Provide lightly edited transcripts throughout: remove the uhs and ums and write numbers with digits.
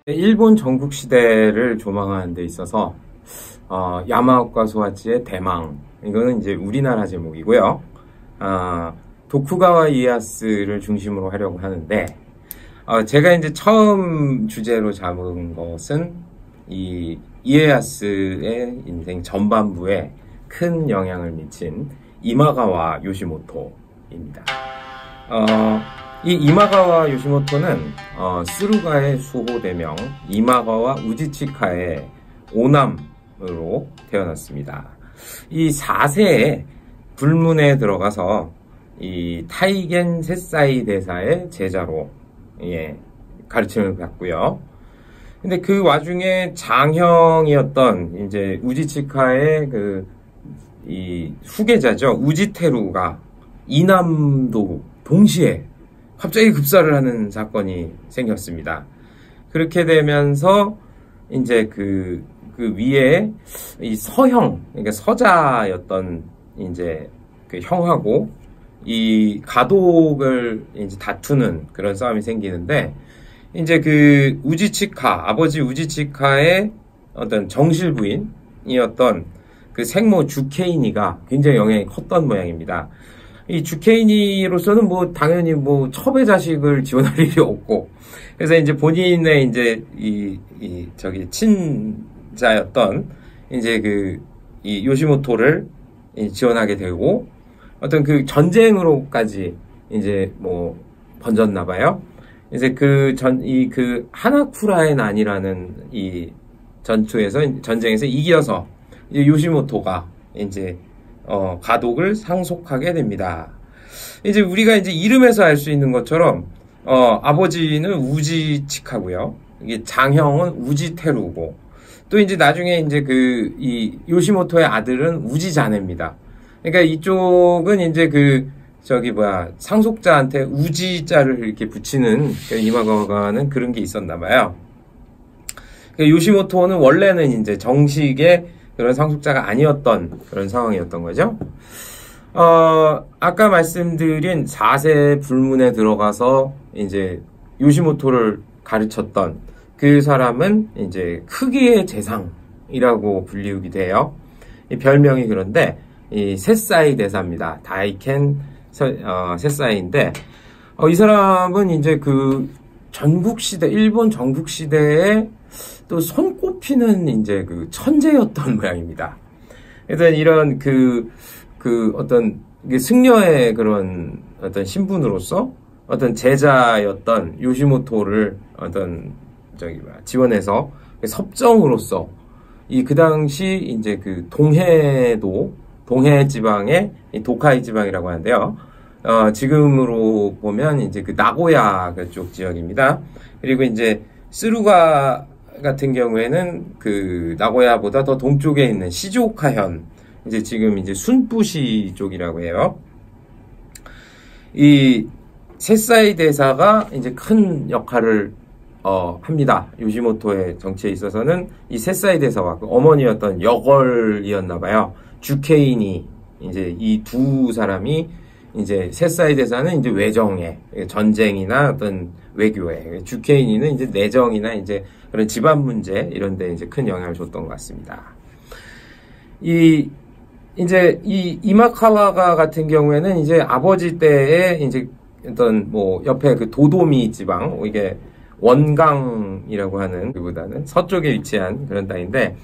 일본 전국 시대를 조망하는 데 있어서 야마오카 소하치의 대망, 이거는 이제 우리나라 제목이고요. 도쿠가와 이에야스를 중심으로 하려고 하는데, 제가 이제 처음 주제로 잡은 것은 이 이에야스의 인생 전반부에 큰 영향을 미친 이마가와 요시모토입니다. 이 이마가와 요시모토는 스루가의 수호대명 이마가와 우지치카의 오남으로 태어났습니다. 이 4세에 불문에 들어가서 이 타이겐 세사이 대사의 제자로 가르침을 받고요. 근데 그 와중에 장형이었던 이제 우지치카의 이 후계자죠. 우지테루가 이남도 동시에 갑자기 급사를 하는 사건이 생겼습니다. 그렇게 되면서 이제 그 위에 이 서형, 그러니까 서자였던 이제 그 형하고 이 가독을 이제 다투는 그런 싸움이 생기는데, 이제 그 우지치카, 아버지 우지치카의 어떤 정실 부인이었던 그 생모 주케이니가 굉장히 영향이 컸던 모양입니다. 이 주케이니로서는 뭐 당연히 뭐 첩의 자식을 지원할 일이 없고, 그래서 이제 본인의 이제 저기 친자였던 이제 이 요시모토를 지원하게 되고, 어떤 그 전쟁으로까지 이제 뭐 번졌나 봐요. 이제 그 하나쿠라의 난이라는 이 전쟁에서 이겨서 이제 요시모토가 이제 가독을 상속하게 됩니다. 이제 우리가 이제 이름에서 알 수 있는 것처럼 아버지는 우지치카고요. 이게 장형은 우지테루고, 또 이제 나중에 이제 이 요시모토의 아들은 우지자네입니다. 그러니까 이쪽은 이제 상속자한테 우지자를 이렇게 붙이는 이마가와가는 그런 게 있었나 봐요. 요시모토는 원래는 이제 정식의 그런 상속자가 아니었던 그런 상황이었던 거죠. 아까 말씀드린 4세 불문에 들어가서 이제 요시모토를 가르쳤던 그 사람은 이제 크기의 재상이라고 불리우기도 해요. 이 별명이 그런데 이 세사이 대사입니다. 다이켄 세사이인데, 이 사람은 이제 전국시대, 일본 전국시대에 또 손꼽히는 이제 천재였던 모양입니다. 그래서 이런 어떤 승려의 그런 어떤 신분으로서 어떤 제자였던 요시모토를 지원해서 섭정으로서 그 당시 이제 동해 지방의 도카이 지방이라고 하는데요. 지금으로 보면 이제 나고야 그쪽 지역입니다. 그리고 이제 스루가 같은 경우에는 나고야보다 더 동쪽에 있는 시즈오카현, 이제 지금 이제 순부시 쪽이라고 해요. 이 세사이 대사가 이제 큰 역할을 합니다. 요시모토의 정치에 있어서는 이 세사이 대사와 어머니였던 여걸이었나 봐요. 주케인이 이제 이 두 사람이 이제 세사이 대사는 이제 외정에, 전쟁이나 어떤 외교에, 주케인이는 이제 내정이나 이제 그런 집안 문제 이런 데 이제 큰 영향을 줬던 것 같습니다. 이제 이 이마카와가 같은 경우에는 이제 아버지 때에 이제 어떤 뭐 옆에 도도미 지방, 이게 원강이라고 하는 그보다는 서쪽에 위치한 그런 땅인데,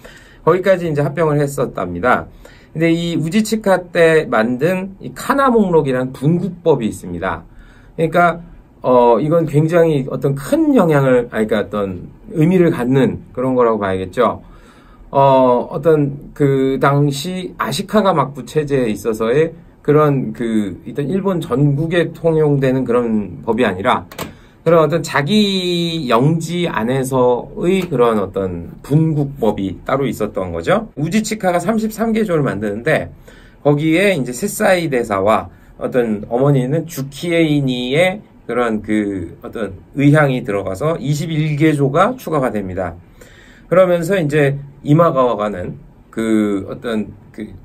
거기까지 이제 합병을 했었답니다. 근데 이 우지치카 때 만든 이 카나 목록이라는 분국법이 있습니다. 그러니까 이건 굉장히 어떤 큰 영향을, 그러니까 어떤 의미를 갖는 그런 거라고 봐야겠죠. 어떤 당시 아시카가 막부 체제에 있어서의 그런 일단 일본 전국에 통용되는 그런 법이 아니라, 그런 어떤 자기 영지 안에서의 그런 어떤 분국법이 따로 있었던 거죠. 우지치카가 33개조를 만드는데, 거기에 이제 세사이 대사와 어떤 어머니는 주키에이니의 그런 어떤 의향이 들어가서 21개조가 추가가 됩니다. 그러면서 이제 이마가와가는 어떤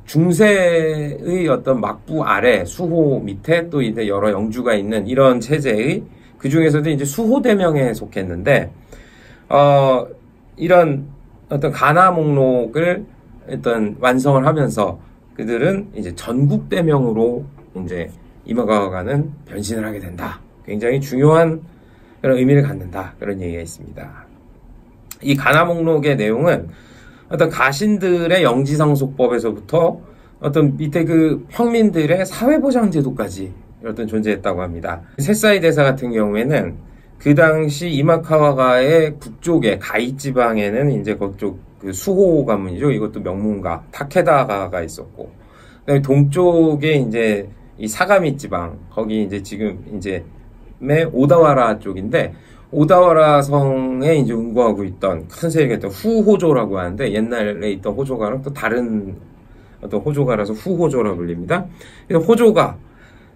중세의 어떤 막부 아래 수호 밑에 또 이제 여러 영주가 있는 이런 체제의 그 중에서도 이제 수호대명에 속했는데, 이런 어떤 가나 목록을 일단 완성을 하면서 그들은 이제 전국 대명으로 이제 이마가와가는 변신을 하게 된다. 굉장히 중요한 그런 의미를 갖는다. 그런 얘기가 있습니다. 이 가나 목록의 내용은 어떤 가신들의 영지상속법에서부터 어떤 밑에 그 평민들의 사회보장제도까지 어떤 존재했다고 합니다. 세사이 대사 같은 경우에는 그 당시 이마카와가의 북쪽에 가이 지방에는 이제 그쪽 그 수호 가문이죠. 이것도 명문가 타케다가가 있었고, 그다음에 동쪽에 이제 이 사가미 지방, 거기 이제 지금 이제 오다와라 쪽인데, 오다와라 성에 이제 운거하고 있던 큰 세력이었던 후호조라고 하는데, 옛날에 있던 호조가랑 또 다른 어떤 호조가라서 후호조라고 불립니다. 그래서 호조가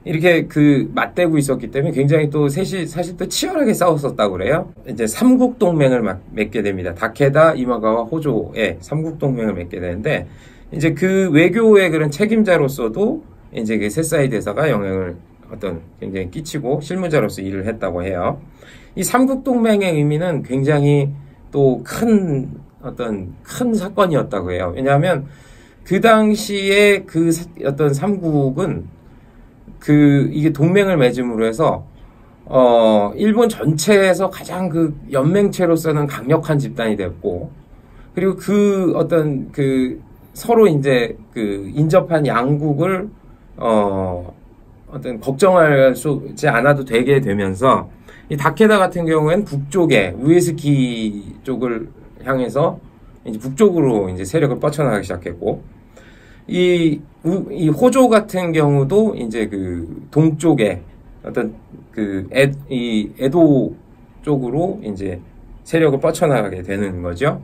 이렇게 그 맞대고 있었기 때문에 굉장히 또 셋이 사실 또 치열하게 싸웠었다고 그래요. 이제 삼국동맹을 맺게 됩니다. 다케다, 이마가와 호조의 삼국동맹을 맺게 되는데, 이제 그 외교의 그런 책임자로서도 이제 그 세사이 대사가 영향을 어떤 굉장히 끼치고 실무자로서 일을 했다고 해요. 이 삼국동맹의 의미는 굉장히 또 큰 어떤 큰 사건이었다고 해요. 왜냐하면 그 당시에 그 어떤 삼국은 이게 동맹을 맺음으로 해서 일본 전체에서 가장 그 연맹체로서는 강력한 집단이 됐고, 그리고 그 어떤 그 서로 이제 그 인접한 양국을 어떤 걱정하지 않아도 되게 되면서, 이 다케다 같은 경우에는 북쪽에 우에스키 쪽을 향해서 이제 북쪽으로 이제 세력을 뻗쳐나가기 시작했고, 이 호조 같은 경우도 이제 그 동쪽에 어떤 이 에도 쪽으로 이제 세력을 뻗쳐나가게 되는 거죠.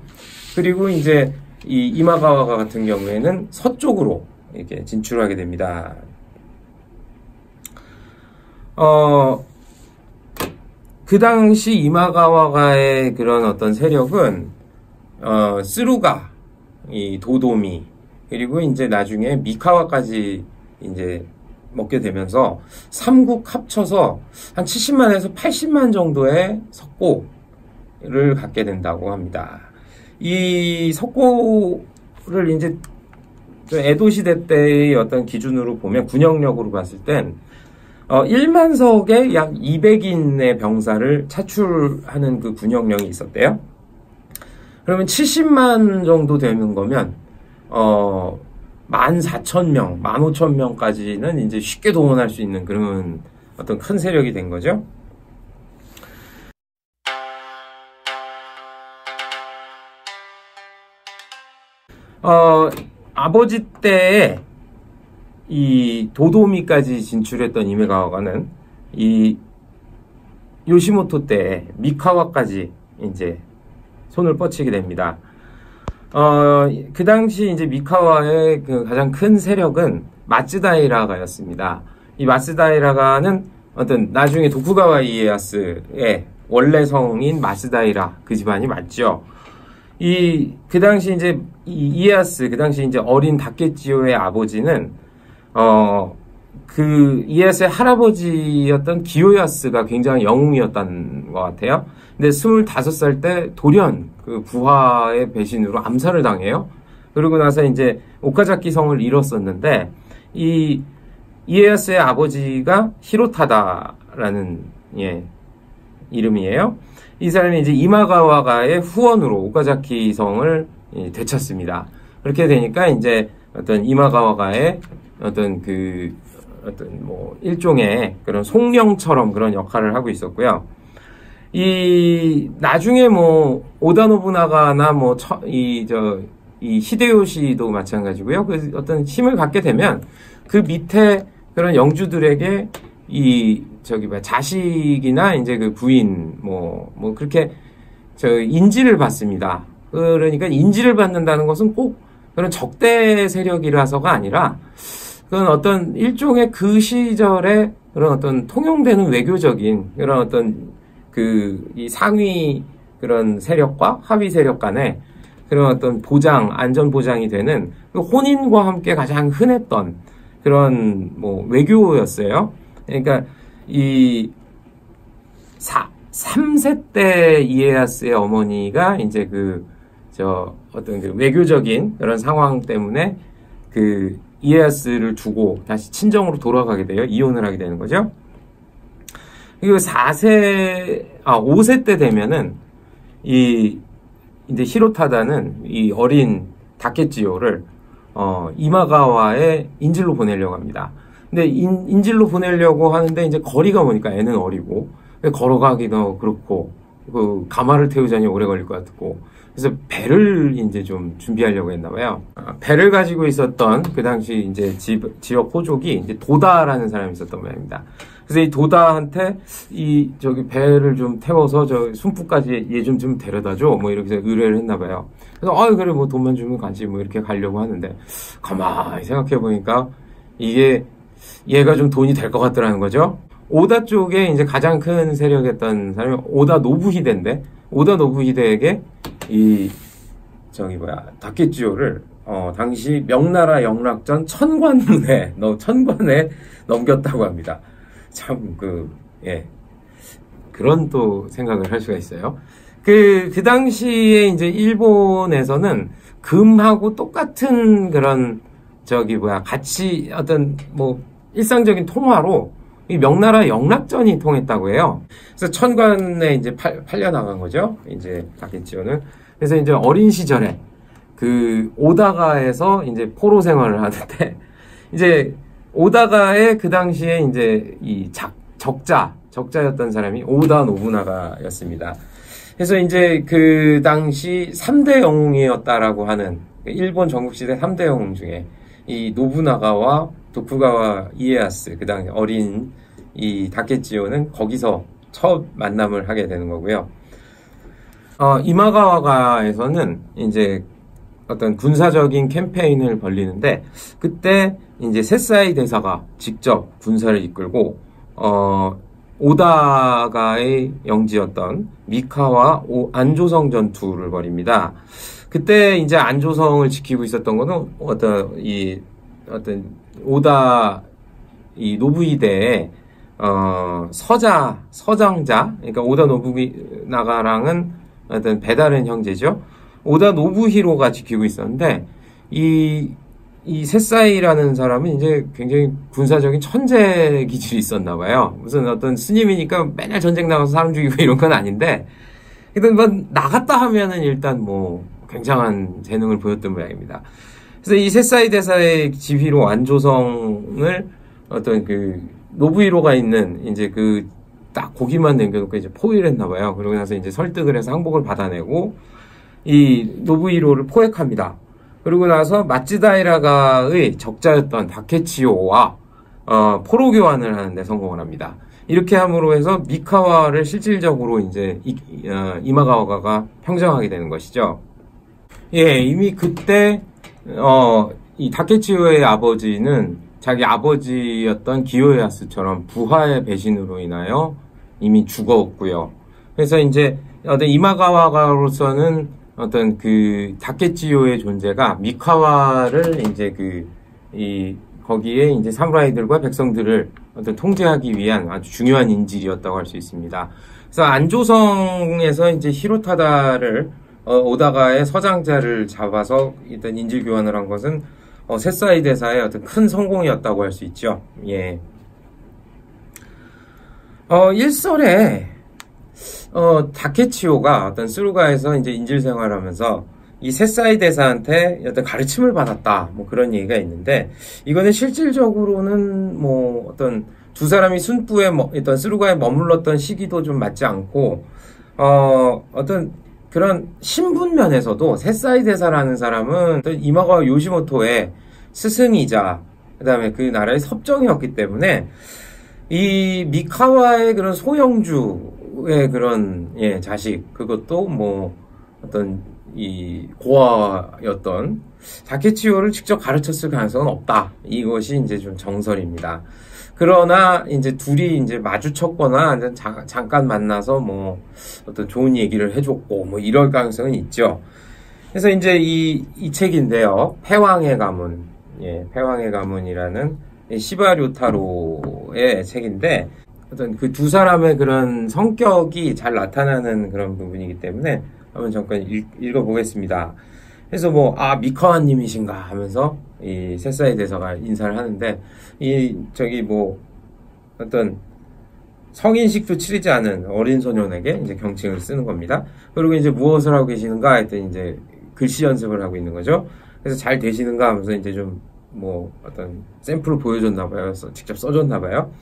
그리고 이제 이 이마가와가 같은 경우에는 서쪽으로 이렇게 진출하게 됩니다. 그 당시 이마가와가의 그런 어떤 세력은 스루가, 이 도도미, 그리고 이제 나중에 미카와까지 이제 먹게 되면서 삼국 합쳐서 한 70만에서 80만 정도의 석고를 갖게 된다고 합니다. 이 석고를 이제 에도 시대 때의 어떤 기준으로 보면 군역력으로 봤을 땐 1만 석에 약 200인의 병사를 차출하는 그 군역령이 있었대요. 그러면 70만 정도 되는 거면 14,000명, 15,000명까지는 이제 쉽게 동원할 수 있는 그런 어떤 큰 세력이 된 거죠. 아버지 때에 이 도도미까지 진출했던 이메가와가는 이 요시모토 때 미카와까지 이제 손을 뻗치게 됩니다. 그 당시 이제 미카와의 그 가장 큰 세력은 마츠다이라가였습니다. 이 마츠다이라가는 어떤 나중에 도쿠가와 이에야스의 원래 성인 마츠다이라 그 집안이 맞죠. 그 당시 이제 이에야스, 그 당시 이제 어린 다케치요의 아버지는 그 이에야스의 할아버지였던 기요야스가 굉장히 영웅이었던 것 같아요. 근데 25살 때 돌연 그 부하의 배신으로 암살을 당해요. 그러고 나서 이제 오카자키 성을 잃었었는데, 이 이에야스의 아버지가 히로타다라는 이름이에요. 이 사람이 이제 이마가와가의 후원으로 오카자키 성을 되찾습니다. 그렇게 되니까 이제 어떤 이마가와가의 어떤 뭐 일종의 그런 송령처럼 그런 역할을 하고 있었고요. 나중에 뭐 오다 노부나가나 뭐 이 히데요시도 마찬가지고요. 그 어떤 힘을 갖게 되면 그 밑에 그런 영주들에게 자식이나 이제 그 부인 뭐 그렇게 인지를 받습니다. 그러니까 인지를 받는다는 것은 꼭 그런 적대 세력이라서가 아니라, 그건 어떤 일종의 그 시절에 그런 어떤 통용되는 외교적인 그런 어떤 이 상위 그런 세력과 하위 세력 간에 그런 어떤 안전 보장이 되는 그 혼인과 함께 가장 흔했던 그런 뭐 외교였어요. 그러니까 3세 때 이에야스의 어머니가 이제 어떤 그 외교적인 그런 상황 때문에 그 이에야스를 두고 다시 친정으로 돌아가게 돼요. 이혼을 하게 되는 거죠. 그리고 5세 때 되면은 이제 히로타다는 이 어린 다케치요를 이마가와의 인질로 보내려고 합니다. 근데 인질로 보내려고 하는데 이제 거리가 보니까 애는 어리고 걸어가기도 그렇고 그 가마를 태우자니 오래 걸릴 것 같고 그래서 배를 이제 좀 준비하려고 했나 봐요. 배를 가지고 있었던 그 당시 이제 지역 호족이 이제 도다라는 사람이 있었던 모양입니다. 그래서 이 도다한테 저기 배를 좀 태워서 저 순푸까지 얘 좀 데려다줘 뭐 이렇게 의뢰를 했나 봐요. 그래서 그래 뭐 돈만 주면 가지 뭐 이렇게 가려고 하는데 가만히 생각해 보니까 이게 얘가 좀 돈이 될 것 같더라는 거죠. 오다 쪽에 이제 가장 큰 세력이었던 사람이 오다 노부히데인데 오다 노부히데에게 다케치요를 당시 명나라 영락전 천관에 넘겼다고 합니다. 참 그런 또 생각을 할 수가 있어요. 그 당시에 이제 일본에서는 금하고 똑같은 그런 같이 어떤 뭐 일상적인 통화로 이 명나라 영락전이 통했다고 해요. 그래서 천관에 이제 팔려 나간 거죠. 이제 다케치요는. 그래서 이제 어린 시절에 그 오다가에서 이제 포로 생활을 하는데 이제 오다가의 그 당시에 이제 이 적자였던 사람이 오다 노부나가였습니다. 그래서 이제 그 당시 3대 영웅이었다라고 하는 일본 전국시대 3대 영웅 중에 이 노부나가와 도쿠가와 이에야스, 그 당시 어린 이 다케치요는 거기서 첫 만남을 하게 되는 거고요. 이마가와가에서는 이제 어떤 군사적인 캠페인을 벌리는데 그때 이제 세사이 대사가 직접 군사를 이끌고 오다가의 영지였던 미카와 안조성 전투를 벌입니다. 그때 이제 안조성을 지키고 있었던 거는 어떤 오다 노부히데의 서장자, 그러니까 오다 노부나가랑은 어떤 배다른 형제죠. 오다 노부히로가 지키고 있었는데 이 세사이라는 사람은 이제 굉장히 군사적인 천재 기질이 있었나 봐요. 무슨 어떤 스님이니까 맨날 전쟁 나가서 사람 죽이고 이런 건 아닌데, 일단 뭐 나갔다 하면은 일단 뭐 굉장한 재능을 보였던 모양입니다. 그래서 이 세사이 대사의 지휘로 안조성을 어떤 그 노부히로가 있는 이제 딱 고기만 남겨놓고 이제 포위를 했나 봐요. 그러고 나서 이제 설득을 해서 항복을 받아내고 이 노부히로를 포획합니다. 그리고 나서 마츠다이라가의 적자였던 다케치요와 포로 교환을 하는데 성공을 합니다. 이렇게 함으로 해서 미카와를 실질적으로 이제 이마가와가가 평정하게 되는 것이죠. 예, 이미 그때 이 다케치요의 아버지는 자기 아버지였던 기요야스처럼 부하의 배신으로 인하여 이미 죽었고요. 그래서 이제 어떤 이마가와가로서는 어떤 그 다케치요의 존재가 미카와를 이제 거기에 이제 사무라이들과 백성들을 어떤 통제하기 위한 아주 중요한 인질이었다고 할 수 있습니다. 그래서 안조성에서 이제 히로타다를 오다가의 서장자를 잡아서 일단 인질 교환을 한 것은 세사이 대사의 어떤 큰 성공이었다고 할 수 있죠. 예. 일설에 다케치요가 어떤 스루가에서 이제 인질 생활하면서 이 세사이 대사한테 어떤 가르침을 받았다, 뭐 그런 얘기가 있는데, 이거는 실질적으로는 뭐 어떤 두 사람이 순부에 어떤 스루가에 머물렀던 시기도 좀 맞지 않고, 어떤 그런 신분면에서도 세사이 대사라는 사람은 이마가와 요시모토의 스승이자 그다음에 그 나라의 섭정이었기 때문에 이 미카와의 그런 소영주의 그런 자식, 그것도 뭐 어떤 이 고아였던 다케치요를 직접 가르쳤을 가능성은 없다. 이것이 이제 좀 정설입니다. 그러나 이제 둘이 이제 마주쳤거나 잠깐 만나서 뭐 어떤 좋은 얘기를 해줬고 뭐 이럴 가능성은 있죠. 그래서 이제 이 책인데요, 패왕의 가문, 패왕의 가문이라는 시바류타로의 책인데, 어떤 그 두 사람의 그런 성격이 잘 나타나는 그런 부분이기 때문에 한번 잠깐 읽어보겠습니다. 그래서 뭐, 아, 미카와님이신가 하면서 이 새사이 대사가 인사를 하는데, 저기 뭐, 어떤 성인식도 치르지 않은 어린 소년에게 이제 경칭을 쓰는 겁니다. 그리고 이제 무엇을 하고 계시는가 했더니 이제 글씨 연습을 하고 있는 거죠. 그래서 잘 되시는가 하면서 이제 좀 뭐 어떤 샘플을 보여줬나 봐요. 직접 써줬나 봐요.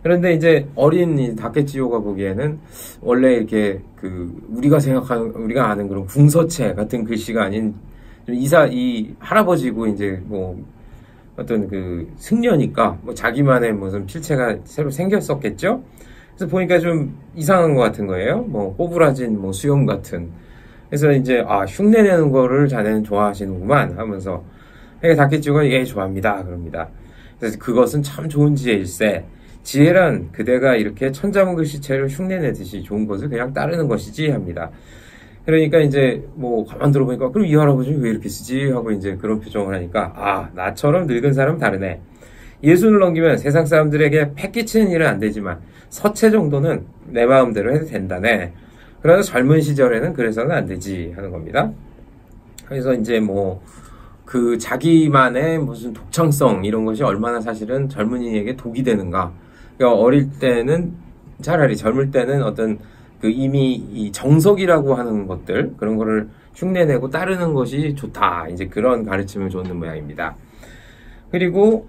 그런데 이제 어린 다케치요가 보기에는 원래 이렇게 우리가 아는 그런 궁서체 같은 글씨가 아닌 이 할아버지고 이제 뭐 어떤 승려니까 뭐 자기만의 무슨 필체가 새로 생겼었겠죠? 그래서 보니까 좀 이상한 것 같은 거예요. 뭐 꼬부라진 뭐 수염 같은. 그래서 이제 흉내내는 거를 자네는 좋아하시는구만 하면서 다케치요가 예 좋아합니다 그럽니다. 그래서 그것은 참 좋은 지혜일세. 지혜란 그대가 이렇게 천자문 글씨체를 흉내내듯이 좋은 것을 그냥 따르는 것이지 합니다. 그러니까 이제 뭐 가만 들어보니까 그럼 이 할아버지는 왜 이렇게 쓰지 하고 이제 그런 표정을 하니까 나처럼 늙은 사람은 다르네. 예순을 넘기면 세상 사람들에게 패 끼치는 일은 안 되지만 서체 정도는 내 마음대로 해도 된다네. 그러나 젊은 시절에는 그래서는 안 되지 하는 겁니다. 그래서 이제 뭐 자기만의 무슨 독창성 이런 것이 얼마나 사실은 젊은이에게 독이 되는가. 그러니까 어릴 때는 차라리 젊을 때는 어떤 이미 이 정석이라고 하는 것들 그런 거를 흉내내고 따르는 것이 좋다. 이제 그런 가르침을 줬는 모양입니다. 그리고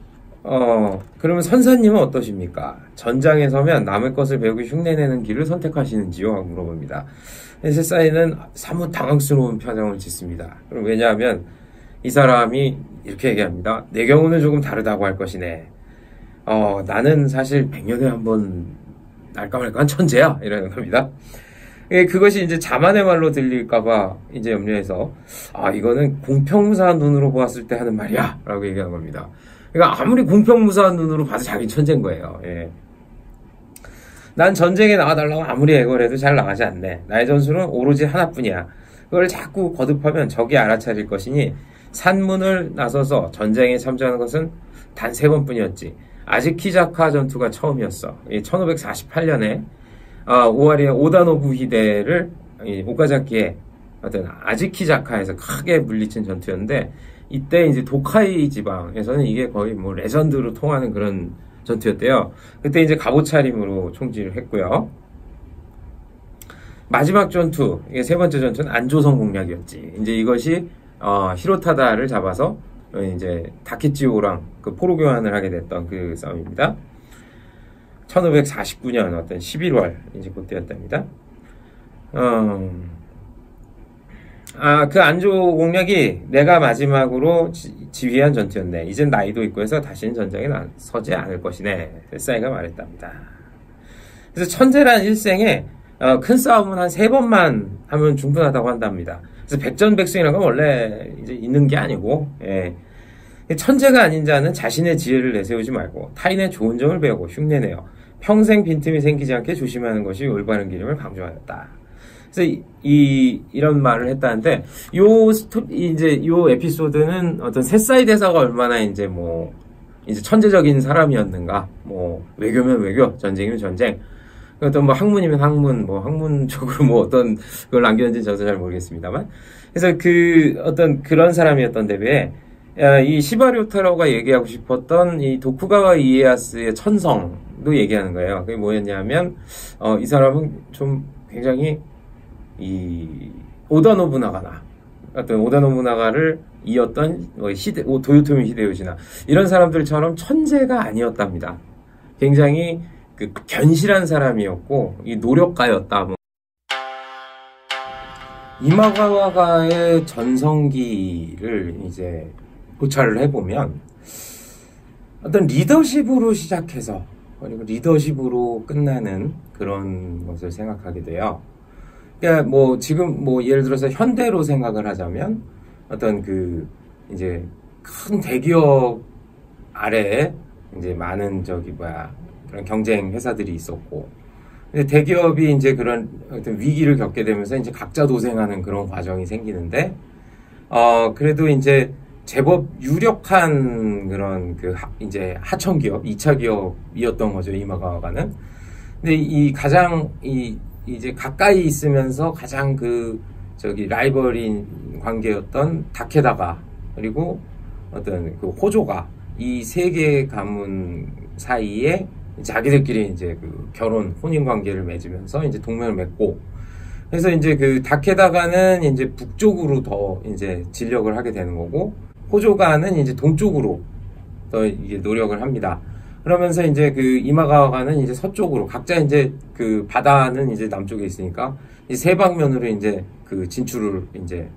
그러면 선사님은 어떠십니까? 전장에 서면 남의 것을 배우고 흉내내는 길을 선택하시는지요? 하고 물어봅니다. 새사이는 사뭇 당황스러운 표정을 짓습니다. 그럼 왜냐하면 이 사람이 이렇게 얘기합니다. 내 경우는 조금 다르다고 할 것이네. 나는 사실 100년에 한 번 날까 말까한 천재야. 이러는 겁니다. 그것이 이제 자만의 말로 들릴까봐 이제 염려해서, 이거는 공평무사한 눈으로 보았을 때 하는 말이야. 라고 얘기하는 겁니다. 그러니까 아무리 공평무사한 눈으로 봐도 자기 천재인 거예요. 예. 난 전쟁에 나가달라고 아무리 애걸 해도 잘 나가지 않네. 나의 전술은 오로지 하나뿐이야. 그걸 자꾸 거듭하면 적이 알아차릴 것이니 산문을 나서서 전쟁에 참전하는 것은 단 3번뿐이었지. 아즈키자카 전투가 처음이었어. 1548년에 오와리의 오다노부 히데를 오카자키의 어떤 아즈키자카에서 크게 물리친 전투였는데 이때 이제 도카이 지방에서는 이게 거의 뭐 레전드로 통하는 그런 전투였대요. 그때 이제 갑옷차림으로 총지를 했고요. 마지막 전투, 이게 3번째 전투는 안조선 공략이었지. 이제 이것이 히로타다를 잡아서 이제 다케치요랑 포로 교환을 하게 됐던 그 싸움입니다. 1549년 어떤 11월 이제 그때였답니다. 그 안조 공략이 내가 마지막으로 지휘한 전투였네. 이젠 나이도 있고 해서 다시는 전쟁에 서지 않을 것이네. 새사이가 말했답니다. 그래서 천재란 일생에 큰 싸움은 한 3번만 하면 충분하다고 한답니다. 그래서 백전백승이라는 건 원래 이제 있는 게 아니고, 예. 천재가 아닌 자는 자신의 지혜를 내세우지 말고 타인의 좋은 점을 배우고 흉내내어 평생 빈틈이 생기지 않게 조심하는 것이 올바른 길임을 강조하였다. 그래서 이런 말을 했다는데, 요 에피소드는 어떤 새사이 대사가 얼마나 이제 천재적인 사람이었는가, 외교면 외교, 전쟁이면 전쟁, 어떤 학문이면 학문, 학문적으로 어떤 걸 남겼는지 저도 잘 모르겠습니다만. 그래서 그런 사람이었던 대비에, 이 시바리오타로가 얘기하고 싶었던 이 도쿠가와 이에야스의 천성도 얘기하는 거예요. 그게 뭐였냐면, 이 사람은 좀 굉장히 오다 노부나가나, 어떤 오다 노부나가를 이었던 도요토미 히데요시나, 이런 사람들처럼 천재가 아니었답니다. 굉장히 견실한 사람이었고, 노력가였다. 이마가와가의 전성기를 이제 고찰을 해보면 어떤 리더십으로 시작해서 그리고 리더십으로 끝나는 그런 것을 생각하게 돼요. 그러니까 지금 예를 들어서 현대로 생각을 하자면 어떤 이제 큰 대기업 아래에 이제 많은 그런 경쟁 회사들이 있었고, 근데 대기업이 이제 그런 어떤 위기를 겪게 되면서 이제 각자 도생하는 그런 과정이 생기는데, 그래도 이제 제법 유력한 그런 이제 하청기업, 2차 기업이었던 거죠, 이마가와가는. 근데 이 가장 이제 가까이 있으면서 가장 라이벌인 관계였던 다케다가 그리고 어떤 그 호조가 이 세 개의 가문 사이에 자기들끼리 이제 그 결혼 혼인 관계를 맺으면서 이제 동맹을 맺고 그래서 이제 그 다케다가는 이제 북쪽으로 더 이제 진력을 하게 되는 거고 호조가는 이제 동쪽으로 더 이게 노력을 합니다. 그러면서 이제 그 이마가와가는 이제 서쪽으로 각자 이제 그 바다는 이제 남쪽에 있으니까 이 세 방면으로 이제 그 진출을 이제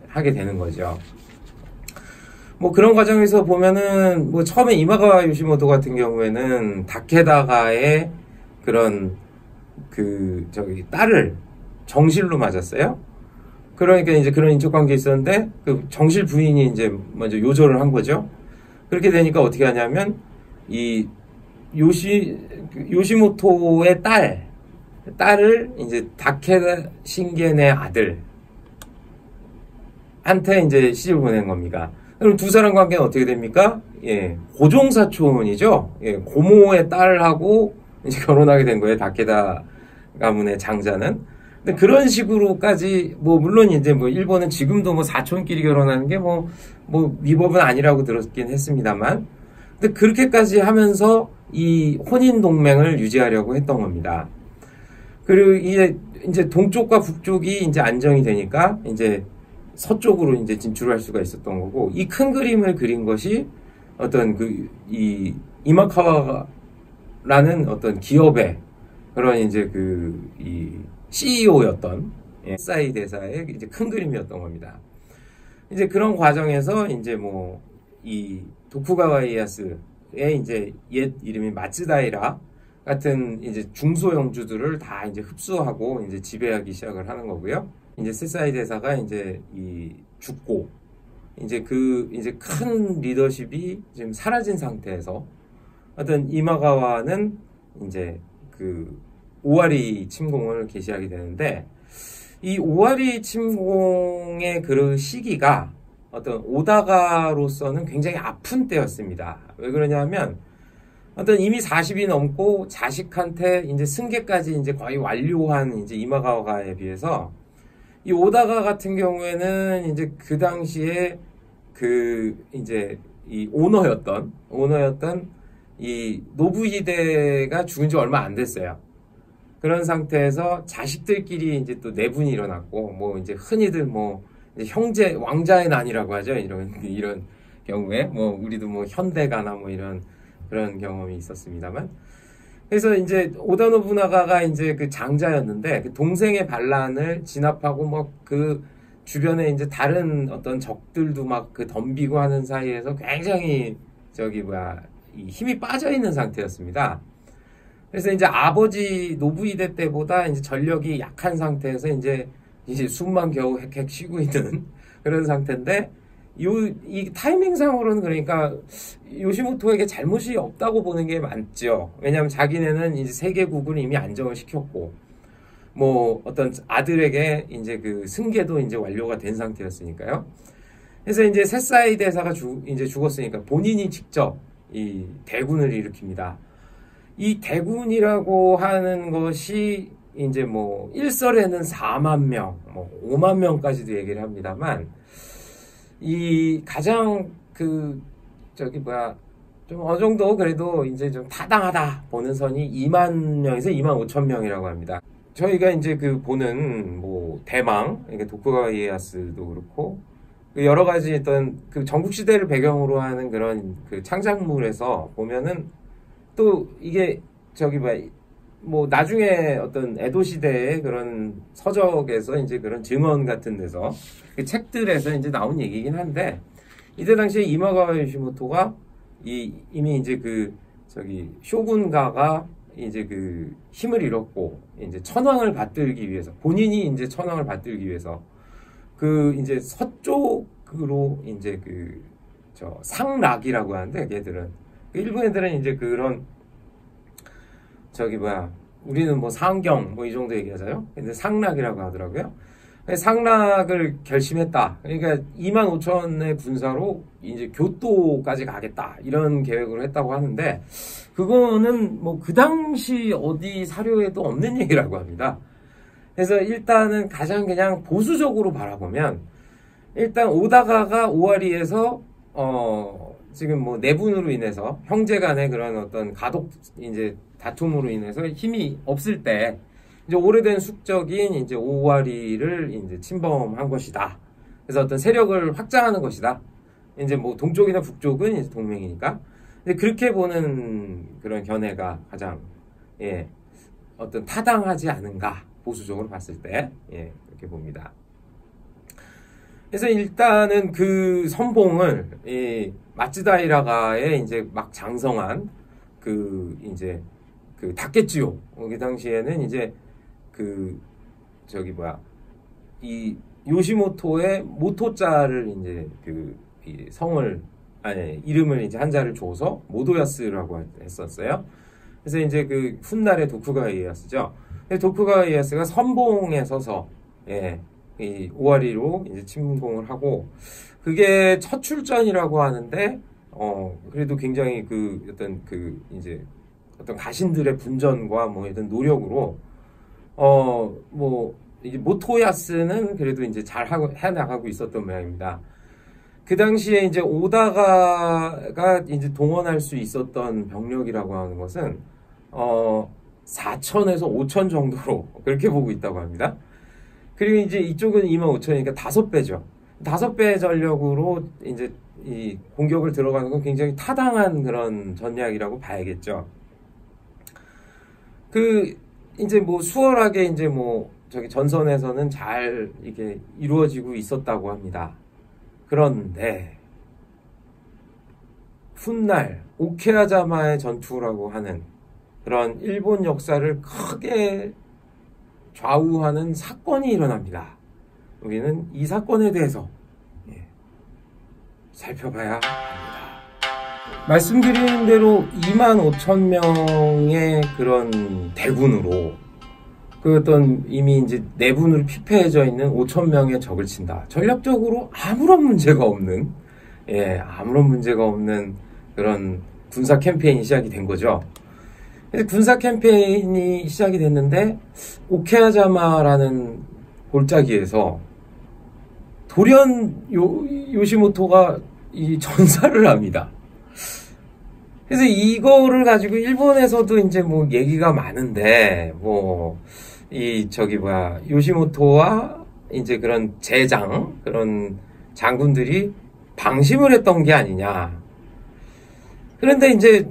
하게 되는 거죠. 뭐 그런 과정에서 보면은 뭐 처음에 이마가와 요시모토 같은 경우에는 다케다가의 그런 딸을 정실로 맞았어요. 그러니까 이제 그런 인척 관계에 있었는데 그 정실 부인이 이제 먼저 요절을 한 거죠. 그렇게 되니까 어떻게 하냐면 이 요시모토의 딸을 이제 다케다 신겐의 아들한테 이제 시집을 보낸 겁니다. 그럼 두 사람 관계는 어떻게 됩니까? 예, 고종사촌이죠. 예, 고모의 딸하고 이제 결혼하게 된 거예요. 다케다 가문의 장자는. 근데 그런 식으로까지 뭐 물론 이제 뭐 일본은 지금도 뭐 사촌끼리 결혼하는 게 뭐 위법은 아니라고 들었긴 했습니다만, 근데 그렇게까지 하면서 이 혼인 동맹을 유지하려고 했던 겁니다. 그리고 이제 동쪽과 북쪽이 이제 안정이 되니까 이제 서쪽으로 이제 진출할 수가 있었던 거고, 이 큰 그림을 그린 것이 어떤 이 이마카와라는 어떤 기업의 그런 이제 이 CEO였던 사이 대사의 이제 큰 그림이었던 겁니다. 이제 그런 과정에서 이제 뭐 이 도쿠가와 이에야스의 이제 옛 이름이 마츠다이라 같은 이제 중소영주들을 다 이제 흡수하고 이제 지배하기 시작을 하는 거고요. 이제 세사이 대사가 이제 죽고 이제 이제 큰 리더십이 지금 사라진 상태에서 어떤 이마가와는 이제 오와리 침공을 개시하게 되는데, 이 오와리 침공의 그 시기가 어떤 오다가로서는 굉장히 아픈 때였습니다. 왜 그러냐면 어떤 이미 40이 넘고 자식한테 이제 승계까지 이제 거의 완료한 이제 이마가와에 비해서 이 오다가 같은 경우에는 이제 그 당시에 이제 이 오너였던 이 노부히데가 죽은 지 얼마 안 됐어요. 그런 상태에서 자식들끼리 이제 또 내분이 일어났고, 뭐 이제 흔히들 뭐 이제 형제 왕자의 난이라고 하죠. 이런 경우에 뭐 우리도 뭐 현대가나 뭐 이런 그런 경험이 있었습니다만, 그래서 이제 오다 노부나가가 이제 그 장자였는데 그 동생의 반란을 진압하고 뭐 그 주변에 이제 다른 어떤 적들도 막 덤비고 하는 사이에서 굉장히 이 힘이 빠져 있는 상태였습니다. 그래서 이제 아버지 노부히데 때보다 이제 전력이 약한 상태에서 이제 숨만 겨우 헥헥 쉬고 있는 그런 상태인데, 이 타이밍상으로는 그러니까 요시모토에게 잘못이 없다고 보는 게 맞죠. 왜냐하면 자기네는 이제 세계국을 이미 안정을 시켰고, 뭐 어떤 아들에게 이제 승계도 이제 완료가 된 상태였으니까요. 그래서 이제 세사이 대사가 이제 죽었으니까 본인이 직접 이 대군을 일으킵니다. 이 대군이라고 하는 것이 이제 뭐 일설에는 4만 명, 뭐 5만 명까지도 얘기를 합니다만, 이 가장 좀 어느 정도 그래도 이제 좀 타당하다 보는 선이 2만 명에서 2만 5천 명이라고 합니다. 저희가 이제 보는 뭐 대망, 그러니까 도쿠가와 이에야스도 그렇고 여러 가지 어떤 전국 시대를 배경으로 하는 그런 창작물에서 보면은 또 이게 뭐 나중에 어떤 에도 시대의 그런 서적에서 이제 그런 증언 같은 데서 책들에서 이제 나온 얘기긴 한데, 이때 당시에 이마가와 요시모토가 이미 이제 쇼군가가 이제 힘을 잃었고 이제 천황을 받들기 위해서, 본인이 이제 천황을 받들기 위해서 이제 서쪽으로 이제 상락이라고 하는데, 얘들은 일본 애들은 이제 그런 우리는 뭐 상경 뭐 이 정도 얘기하잖아요. 근데 상락이라고 하더라고요. 상락을 결심했다. 그러니까 25,000의 군사로 이제 교토까지 가겠다. 이런 계획을 했다고 하는데, 그거는 뭐 그 당시 어디 사료에도 없는 얘기라고 합니다. 그래서 일단은 가장 그냥 보수적으로 바라보면, 일단 오다가가 오와리에서, 지금 뭐 내분으로 인해서, 형제 간의 그런 어떤 가독, 이제 다툼으로 인해서 힘이 없을 때, 이제 오래된 숙적인 이제 오와리를 이제 침범한 것이다. 그래서 어떤 세력을 확장하는 것이다. 이제 뭐 동쪽이나 북쪽은 이제 동맹이니까. 근데 그렇게 보는 그런 견해가 가장, 예, 어떤 타당하지 않은가. 보수적으로 봤을 때, 예, 그렇게 봅니다. 그래서 일단은 그 선봉을, 이 마츠다이라가의 이제 막 장성한 이제 그 다케치요. 그 당시에는 이제 이 요시모토의 모토자를 이제 이 성을, 이름을 이제 한자를 줘서 모도야스라고 했었어요. 그래서 이제 그 훗날의 도쿠가와 이에야스죠. 도쿠가와 이에야스가 선봉에 서서, 예, 이 오와리로 이제 침공을 하고, 그게 첫 출전이라고 하는데, 그래도 굉장히 이제 어떤 가신들의 분전과 뭐 이런 노력으로, 이제 모토야스는 그래도 이제 잘 해나가고 있었던 모양입니다. 그 당시에 이제 오다가가 이제 동원할 수 있었던 병력이라고 하는 것은, 4,000에서 5,000 정도로 그렇게 보고 있다고 합니다. 그리고 이제 이쪽은 25,000이니까 5배죠. 5배 전력으로 이제 이 공격을 들어가는 건 굉장히 타당한 그런 전략이라고 봐야겠죠. 이제 뭐 수월하게 이제 뭐 저기 전선에서는 잘 이게 이루어지고 있었다고 합니다. 그런데 훗날 오케아자마의 전투라고 하는 그런 일본 역사를 크게 좌우하는 사건이 일어납니다. 우리는 이 사건에 대해서 살펴봐야 합니다. 말씀드린 대로 25,000명의 그런 대군으로 이미 이제 내분으로 피폐해져 있는 5,000명의 적을 친다. 전략적으로 아무런 문제가 없는, 아무런 문제가 없는 그런 군사 캠페인이 시작이 된 거죠. 그래서 군사 캠페인이 시작이 됐는데, 오케아자마라는 골짜기에서 돌연 요시모토가 이 전사를 합니다. 그래서 이거를 가지고 일본에서도 이제 뭐 얘기가 많은데, 요시모토와 이제 그런 그런 장군들이 방심을 했던 게 아니냐. 그런데 이제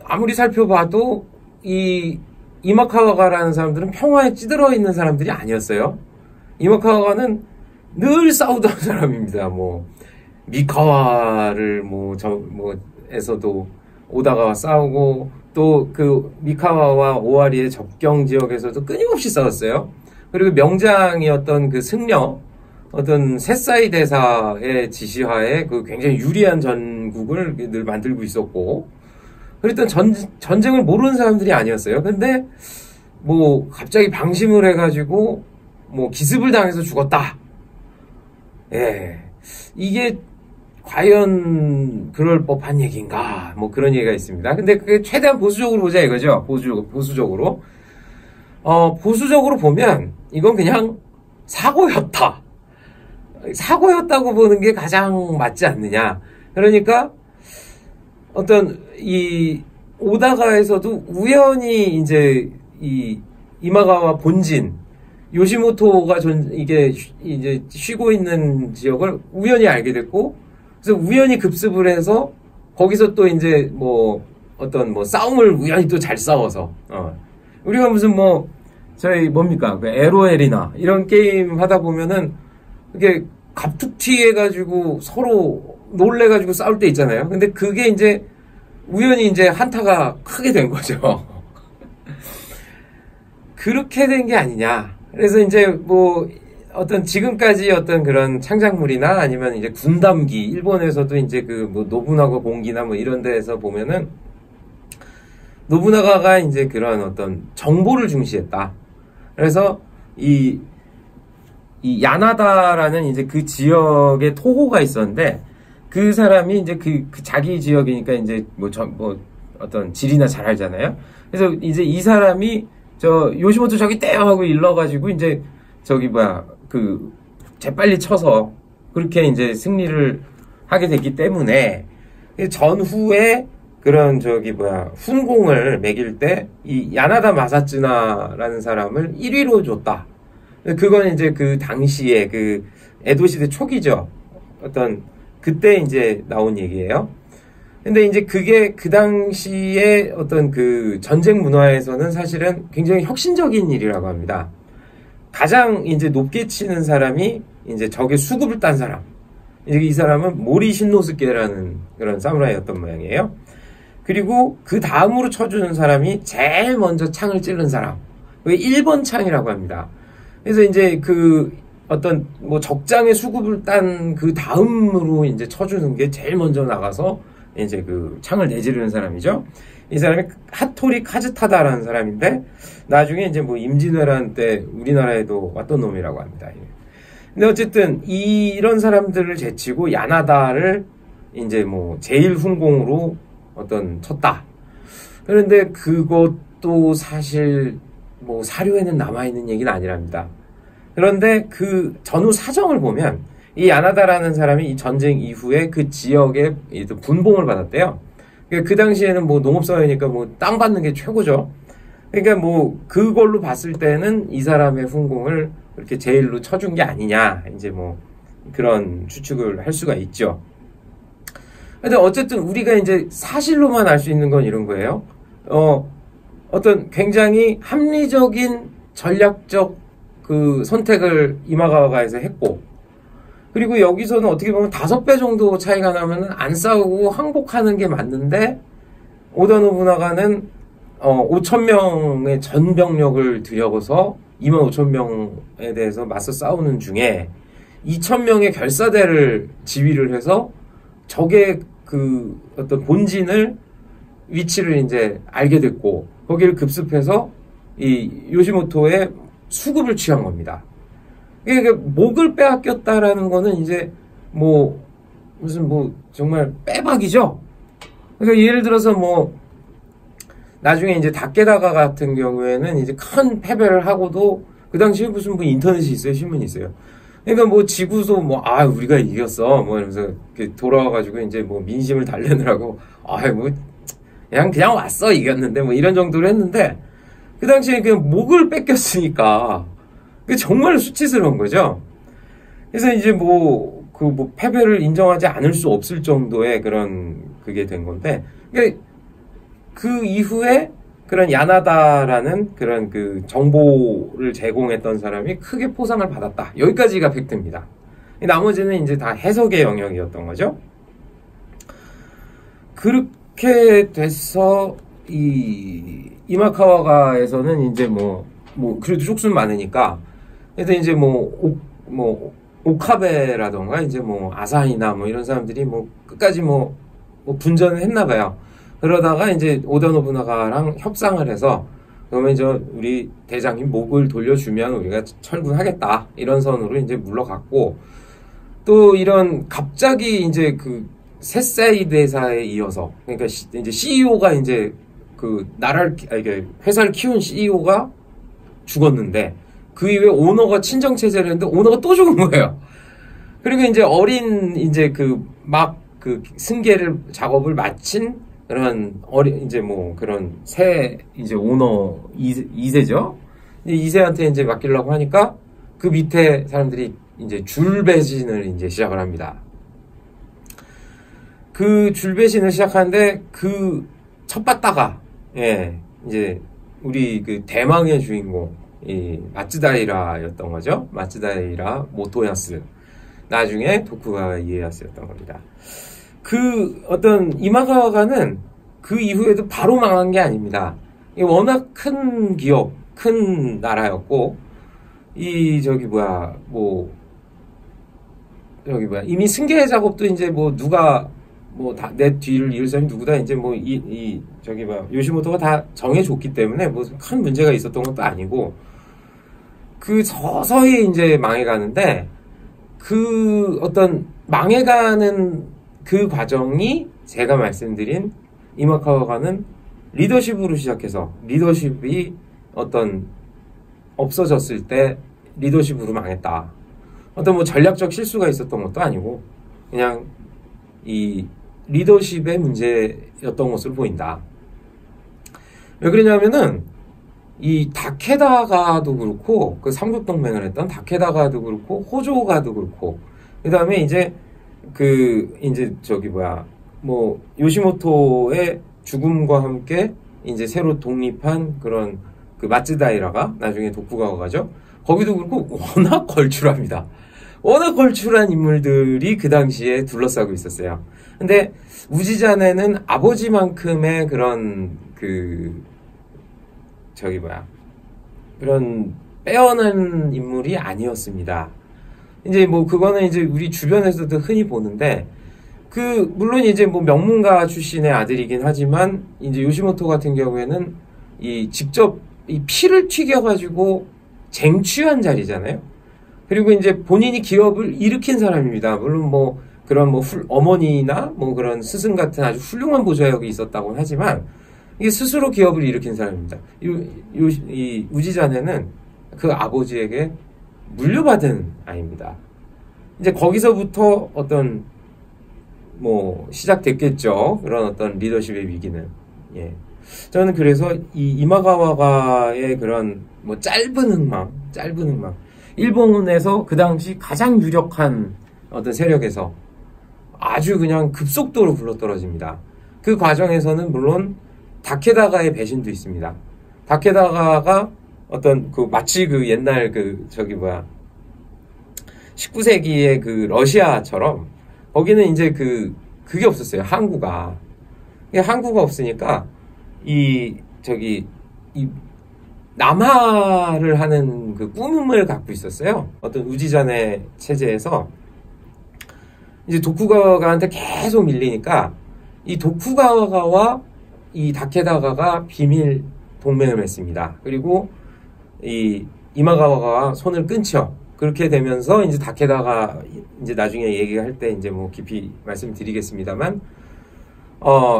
아무리 살펴봐도 이 이마카와가라는 사람들은 평화에 찌들어 있는 사람들이 아니었어요. 이마카와가는 늘 싸우던 사람입니다. 미카와를 에서도 오다가와 싸우고, 또 미카와와 오와리의 접경 지역에서도 끊임없이 싸웠어요. 그리고 명장이었던 승려, 어떤 세사이 대사의 지시하에 굉장히 유리한 전국을 늘 만들고 있었고, 그랬던 전쟁을 모르는 사람들이 아니었어요. 근데 갑자기 방심을 해가지고 기습을 당해서 죽었다. 이게 과연 그럴 법한 얘기인가? 그런 얘기가 있습니다. 근데 그게 최대한 보수적으로 보자 이거죠. 보수적으로. 보수적으로 보면 이건 그냥 사고였다. 사고였다고 보는 게 가장 맞지 않느냐. 그러니까 이 오다가에서도 우연히 이제 이마가와 본진, 요시모토가 이게 이제 쉬고 있는 지역을 우연히 알게 됐고, 그래서 우연히 급습을 해서 거기서 또 이제 싸움을 우연히 또 잘 싸워서, 우리가 무슨 뭡니까? LOL이나 이런 게임 하다 보면은 이게 갑툭튀 해가지고 서로 놀래가지고 싸울 때 있잖아요. 근데 그게 이제 우연히 이제 한타가 크게 된 거죠. 그렇게 된 게 아니냐. 그래서 이제 지금까지 그런 창작물이나 아니면 이제 군담기, 일본에서도 이제 노부나가 공기나 이런 데에서 보면은 노부나가가 이제 그런 정보를 중시했다. 그래서 이 이 야나다라는 이제 그 지역의 토호가 있었는데, 그 사람이 이제 그 자기 지역이니까 이제 뭐 어떤 지리나 잘 알잖아요. 그래서 이제 이 사람이 요시모토 저기 떼요 하고 일러가지고 이제 재빨리 쳐서 그렇게 이제 승리를 하게 됐기 때문에 전후에 그런 훈공을 매길 때 이 야나다 마사츠나라는 사람을 1위로 줬다. 그건 이제 그 당시에 그 에도 시대 초기죠. 그때 이제 나온 얘기예요. 근데 이제 그게 그 당시에 어떤 그 전쟁 문화에서는 사실은 굉장히 혁신적인 일이라고 합니다. 가장 이제 높게 치는 사람이 이제 적의 수급을 딴 사람. 이 사람은 모리 신노스케라는 그런 사무라이였던 모양이에요. 그리고 그 다음으로 쳐주는 사람이 제일 먼저 창을 찌른 사람. 그게 1번 창이라고 합니다. 그래서 이제 적장의 수급을 딴 그 다음으로 이제 쳐주는 게 제일 먼저 나가서 이제 그 창을 내지르는 사람이죠. 이 사람이 하토리 카즈타다라는 사람인데, 나중에 이제 임진왜란 때 우리나라에도 왔던 놈이라고 합니다. 근데 어쨌든 이런 사람들을 제치고 야나다를 이제 제일 훈공으로 쳤다. 그런데 그것도 사실 사료에는 남아있는 얘기는 아니랍니다. 그런데 그 전후 사정을 보면 이 야나다라는 사람이 이 전쟁 이후에 그 지역에 분봉을 받았대요. 그러니까 그 당시에는 농업사회니까 땅 받는 게 최고죠. 그러니까 그걸로 봤을 때는 이 사람의 훈공을 그렇게 제일로 쳐준 게 아니냐, 이제 그런 추측을 할 수가 있죠. 근데 어쨌든 우리가 이제 사실로만 알 수 있는 건 이런 거예요. 어떤 굉장히 합리적인 전략적 그 선택을 이마가와가에서 했고, 그리고 여기서는 어떻게 보면 5배 정도 차이가 나면은 안 싸우고 항복하는 게 맞는데, 오다 노부나가는 5,000명의 전병력을 들여서 25,000명에 대해서 맞서 싸우는 중에 2,000명의 결사대를 지휘를 해서 적의 그 어떤 본진을 위치를 이제 알게 됐고, 거기를 급습해서 이 요시모토의 수급을 취한 겁니다. 그러니까 목을 빼앗겼다라는 거는 이제 무슨 정말 빼박이죠. 그러니까 예를 들어서 나중에 이제 다케다가 같은 경우에는 이제 큰 패배를 하고도 그 당시에 무슨 인터넷이 있어요, 신문이 있어요. 그러니까 지구소 우리가 이겼어 이러면서 이렇게 돌아와가지고 이제 민심을 달래느라고 그냥 왔어, 이겼는데 이런 정도로 했는데, 그 당시에 그냥 목을 뺏겼으니까 그게 정말 수치스러운 거죠. 그래서 이제 패배를 인정하지 않을 수 없을 정도의 그런 그게 된 건데, 그러니까 그 이후에 그런 야나다라는 그런 그 정보를 제공했던 사람이 크게 포상을 받았다. 여기까지가 팩트입니다. 나머지는 이제 다 해석의 영역이었던 거죠. 그렇게 돼서 이마카와가에서는 이제 그래도 쪽수는 많으니까, 그래서 이제 오카베라던가 이제 아사히나 이런 사람들이 끝까지 분전을 했나 봐요. 그러다가 이제 오다 노부나가랑 협상을 해서, 그러면 우리 대장님 목을 돌려주면 우리가 철군하겠다, 이런 선으로 이제 물러갔고, 또 이런 갑자기 이제 그 세사이 대사에 이어서, 그러니까 이제 CEO가 이제 그 회사를 키운 CEO가 죽었는데, 그 이후에 오너가 친정 체제를 했는데 오너가 또 죽은 거예요. 그리고 이제 어린 이제 그 승계를 작업을 마친 그런 이제 그런 새 이제 오너 2세죠. 2세한테 이제 맡기려고 하니까 그 밑에 사람들이 이제 줄배신을 이제 시작을 합니다. 그 줄배신을 시작하는데 그 첫바다가 이제 우리 그 대망의 주인공 이 마츠다이라였던 거죠. 마츠다이라 모토야스, 나중에 도쿠가와 이에야스였던 겁니다. 그 어떤 이마가와가는 그 이후에도 바로 망한 게 아닙니다. 워낙 큰 기업, 큰 나라였고, 이미 승계 작업도 이제 누가 내 뒤를 이을 사람이 누구다, 이제 요시모토가 다 정해줬기 때문에 큰 문제가 있었던 것도 아니고, 그 서서히 이제 망해가는데 그 어떤 망해가는 그 과정이 제가 말씀드린 이마카와가는 리더십으로 시작해서 리더십이 어떤 없어졌을 때 리더십으로 망했다. 어떤 뭐 전략적 실수가 있었던 것도 아니고 그냥 이 리더십의 문제였던 것으로 보인다. 왜 그러냐면은 이 다케다가도 그렇고 그 삼국동맹을 했던 다케다가도 그렇고 호조가도 그렇고 그 다음에 이제 뭐 요시모토의 죽음과 함께 이제 새로 독립한 그런 그 마츠다이라가 나중에 도쿠가와가죠. 거기도 그렇고 워낙 걸출합니다. 워낙 걸출한 인물들이 그 당시에 둘러싸고 있었어요. 근데 우지자네는 아버지만큼의 그런 그런 빼어난 인물이 아니었습니다. 이제 뭐 그거는 이제 우리 주변에서도 흔히 보는데 물론 이제 뭐 명문가 출신의 아들이긴 하지만 이제 요시모토 같은 경우에는 직접 이 피를 튀겨가지고 쟁취한 자리잖아요. 그리고 이제 본인이 기업을 일으킨 사람입니다. 물론 뭐 그런 뭐 어머니나 뭐 그런 스승 같은 아주 훌륭한 보좌역이 있었다고는 하지만 이게 스스로 기업을 일으킨 사람입니다. 이 우지자네는 그 아버지에게 물려받은 아이입니다. 이제 거기서부터 어떤 뭐 시작됐겠죠. 그런 어떤 리더십의 위기는. 예. 저는 그래서 이 이마가와가의 그런 뭐 짧은 흥망. 일본에서 그 당시 가장 유력한 어떤 세력에서 아주 그냥 급속도로 굴러떨어집니다. 그 과정에서는 물론 다케다가의 배신도 있습니다. 다케다가가 어떤 마치 옛날 19세기의 러시아처럼 거기는 이제 그게 없었어요. 항구가 없으니까 남하를 하는 꿈을 갖고 있었어요. 어떤 우지자네 체제에서 이제 도쿠가와가한테 계속 밀리니까 이 도쿠가와가와 이 다케다가가 비밀 동맹을 맺습니다. 그리고 이 이마가와가와 손을 끊죠. 그렇게 되면서 이제 다케다가 이제 나중에 얘기할 때 이제 뭐 깊이 말씀드리겠습니다만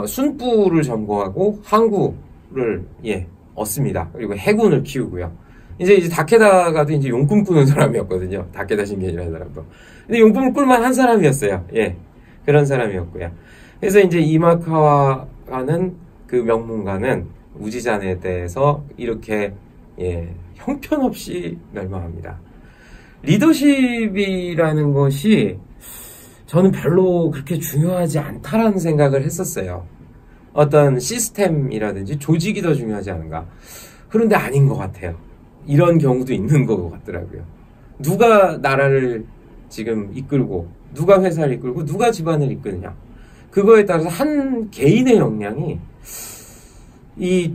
순부를 점거하고 항구를 얻습니다. 그리고 해군을 키우고요. 이제 다케다가도 이제 용품 꾸는 사람이었거든요. 다케다 신겐이라는 사람도. 근데 용품을 꿀만 한 사람이었어요. 예. 그런 사람이었고요. 그래서 이제 이마카와가는 그 명문가는 우지자네에 대해서 이렇게 형편없이 멸망합니다. 리더십이라는 것이 저는 별로 그렇게 중요하지 않다라는 생각을 했었어요. 어떤 시스템이라든지 조직이 더 중요하지 않은가. 그런데 아닌 것 같아요. 이런 경우도 있는 것 같더라고요. 누가 나라를 지금 이끌고, 누가 회사를 이끌고, 누가 집안을 이끄느냐. 그거에 따라서 한 개인의 역량이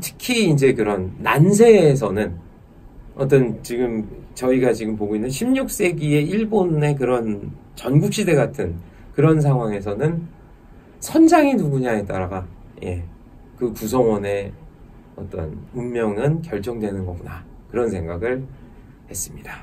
특히 이제 그런 난세에서는 어떤 지금 저희가 지금 보고 있는 16세기의 일본의 그런 전국시대 같은 그런 상황에서는 선장이 누구냐에 따라가 그 구성원의 어떤 운명은 결정되는 거구나. 그런 생각을 했습니다.